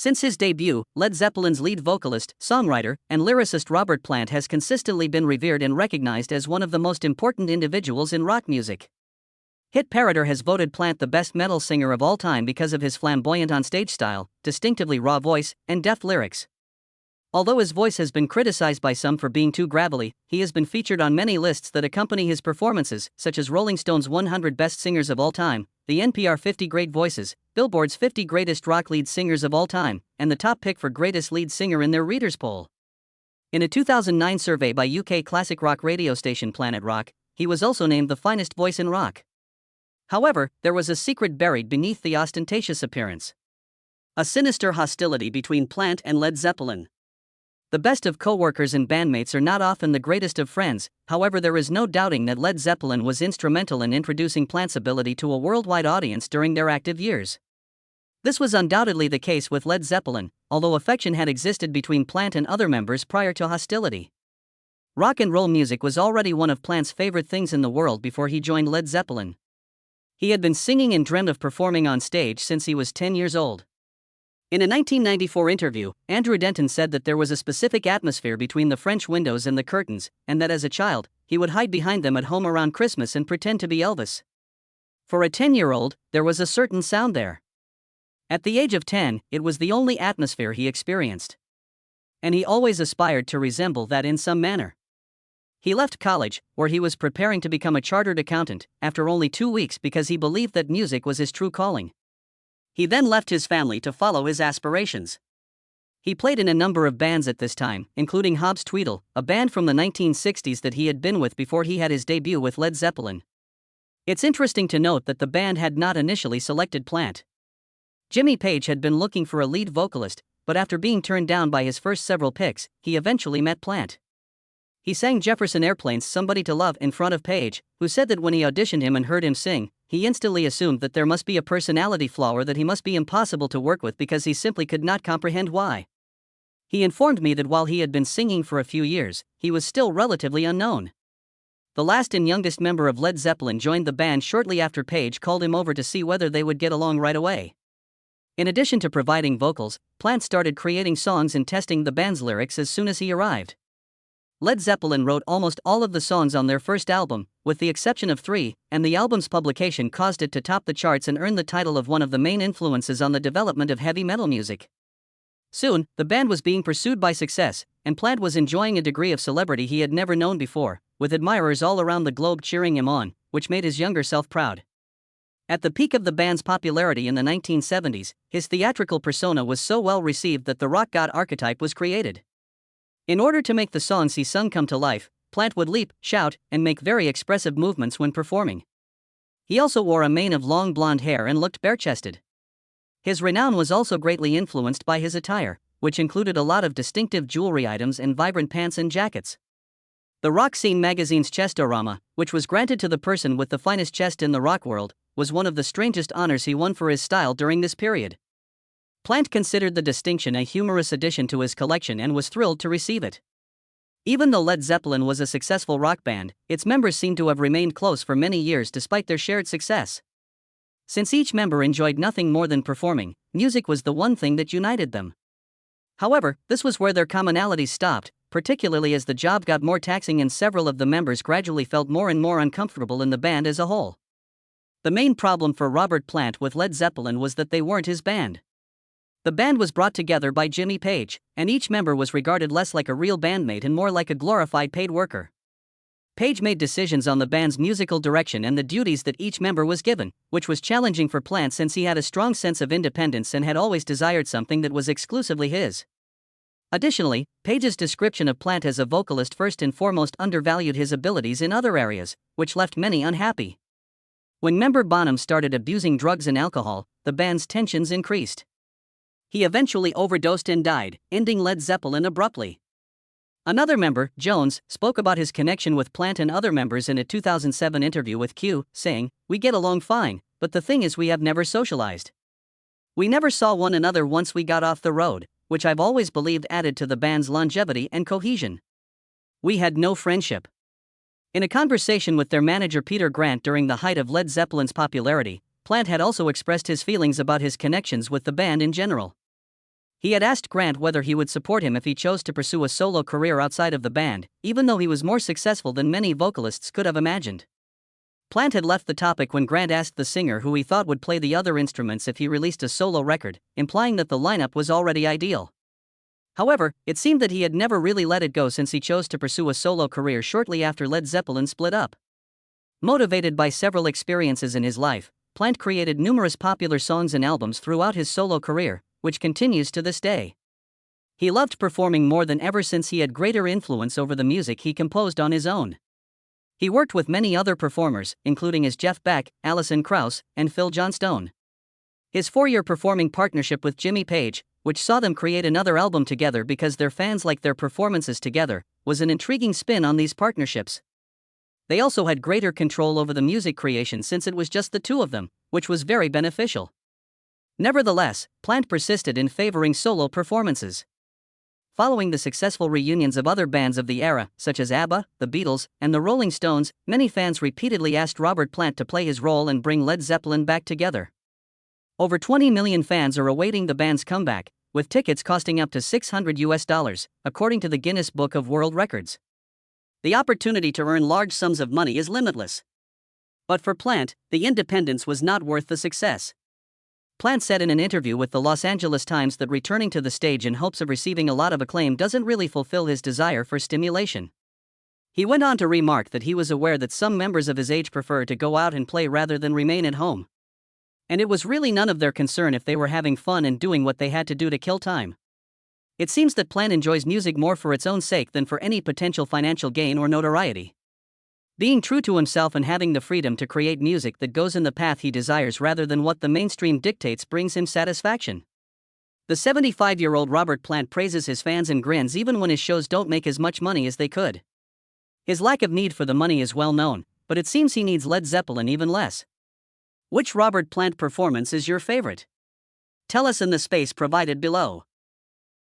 Since his debut, Led Zeppelin's lead vocalist, songwriter, and lyricist Robert Plant has consistently been revered and recognized as one of the most important individuals in rock music. Hit Parader has voted Plant the best metal singer of all time because of his flamboyant onstage style, distinctively raw voice, and deft lyrics. Although his voice has been criticized by some for being too gravelly, he has been featured on many lists that accompany his performances, such as Rolling Stone's 100 Best Singers of All Time, the NPR 50 Great Voices, Billboard's 50 Greatest Rock Lead Singers of All Time, and the top pick for Greatest Lead Singer in their Readers' Poll. In a 2009 survey by UK classic rock radio station Planet Rock, he was also named the finest voice in rock. However, there was a secret buried beneath the ostentatious appearance. A sinister hostility between Plant and Led Zeppelin. The best of co-workers and bandmates are not often the greatest of friends, however there is no doubting that Led Zeppelin was instrumental in introducing Plant's ability to a worldwide audience during their active years. This was undoubtedly the case with Led Zeppelin, although affection had existed between Plant and other members prior to hostility. Rock and roll music was already one of Plant's favorite things in the world before he joined Led Zeppelin. He had been singing and dreamed of performing on stage since he was 10 years old. In a 1994 interview, Andrew Denton said that there was a specific atmosphere between the French windows and the curtains, and that as a child, he would hide behind them at home around Christmas and pretend to be Elvis. For a 10-year-old, there was a certain sound there. At the age of 10, it was the only atmosphere he experienced. And he always aspired to resemble that in some manner. He left college, where he was preparing to become a chartered accountant, after only 2 weeks because he believed that music was his true calling. He then left his family to follow his aspirations. He played in a number of bands at this time, including Hobbs Tweedle, a band from the 1960s that he had been with before he had his debut with Led Zeppelin. It's interesting to note that the band had not initially selected Plant. Jimmy Page had been looking for a lead vocalist, but after being turned down by his first several picks, he eventually met Plant. He sang Jefferson Airplane's Somebody to Love in front of Page, who said that when he auditioned him and heard him sing, he instantly assumed that there must be a personality flaw or that he must be impossible to work with because he simply could not comprehend why. He informed me that while he had been singing for a few years, he was still relatively unknown. The last and youngest member of Led Zeppelin joined the band shortly after Page called him over to see whether they would get along right away. In addition to providing vocals, Plant started creating songs and testing the band's lyrics as soon as he arrived. Led Zeppelin wrote almost all of the songs on their first album, with the exception of 3, and the album's publication caused it to top the charts and earn the title of one of the main influences on the development of heavy metal music. Soon, the band was being pursued by success, and Plant was enjoying a degree of celebrity he had never known before, with admirers all around the globe cheering him on, which made his younger self proud. At the peak of the band's popularity in the 1970s, his theatrical persona was so well received that the rock god archetype was created. In order to make the songs he sung come to life, Plant would leap, shout, and make very expressive movements when performing. He also wore a mane of long blonde hair and looked bare-chested. His renown was also greatly influenced by his attire, which included a lot of distinctive jewelry items and vibrant pants and jackets. The Rock Scene magazine's Chestorama, which was granted to the person with the finest chest in the rock world, was one of the strangest honors he won for his style during this period. Plant considered the distinction a humorous addition to his collection and was thrilled to receive it. Even though Led Zeppelin was a successful rock band, its members seem to have remained close for many years despite their shared success. Since each member enjoyed nothing more than performing, music was the one thing that united them. However, this was where their commonalities stopped, particularly as the job got more taxing and several of the members gradually felt more and more uncomfortable in the band as a whole. The main problem for Robert Plant with Led Zeppelin was that they weren't his band. The band was brought together by Jimmy Page, and each member was regarded less like a real bandmate and more like a glorified paid worker. Page made decisions on the band's musical direction and the duties that each member was given, which was challenging for Plant since he had a strong sense of independence and had always desired something that was exclusively his. Additionally, Page's description of Plant as a vocalist first and foremost undervalued his abilities in other areas, which left many unhappy. When member Bonham started abusing drugs and alcohol, the band's tensions increased. He eventually overdosed and died, ending Led Zeppelin abruptly. Another member, Jones, spoke about his connection with Plant and other members in a 2007 interview with Q, saying, "We get along fine, but the thing is we have never socialized. We never saw one another once we got off the road, which I've always believed added to the band's longevity and cohesion. We had no friendship." In a conversation with their manager Peter Grant during the height of Led Zeppelin's popularity, Plant had also expressed his feelings about his connections with the band in general. He had asked Grant whether he would support him if he chose to pursue a solo career outside of the band, even though he was more successful than many vocalists could have imagined. Plant had left the topic when Grant asked the singer who he thought would play the other instruments if he released a solo record, implying that the lineup was already ideal. However, it seemed that he had never really let it go since he chose to pursue a solo career shortly after Led Zeppelin split up. Motivated by several experiences in his life, Plant created numerous popular songs and albums throughout his solo career, which continues to this day. He loved performing more than ever since he had greater influence over the music he composed on his own. He worked with many other performers, including as Jeff Beck, Alison Krauss, and Phil Johnstone. His 4-year performing partnership with Jimmy Page, which saw them create another album together because their fans liked their performances together, was an intriguing spin on these partnerships. They also had greater control over the music creation since it was just the two of them, which was very beneficial. Nevertheless, Plant persisted in favoring solo performances. Following the successful reunions of other bands of the era, such as ABBA, the Beatles, and the Rolling Stones, many fans repeatedly asked Robert Plant to play his role and bring Led Zeppelin back together. Over 20 million fans are awaiting the band's comeback, with tickets costing up to $600, according to the Guinness Book of World Records. The opportunity to earn large sums of money is limitless. But for Plant, the independence was not worth the success. Plant said in an interview with the Los Angeles Times that returning to the stage in hopes of receiving a lot of acclaim doesn't really fulfill his desire for stimulation. He went on to remark that he was aware that some members of his age prefer to go out and play rather than remain at home. And it was really none of their concern if they were having fun and doing what they had to do to kill time. It seems that Plant enjoys music more for its own sake than for any potential financial gain or notoriety. Being true to himself and having the freedom to create music that goes in the path he desires rather than what the mainstream dictates brings him satisfaction. The 75-year-old Robert Plant praises his fans and grins even when his shows don't make as much money as they could. His lack of need for the money is well known, but it seems he needs Led Zeppelin even less. Which Robert Plant performance is your favorite? Tell us in the space provided below.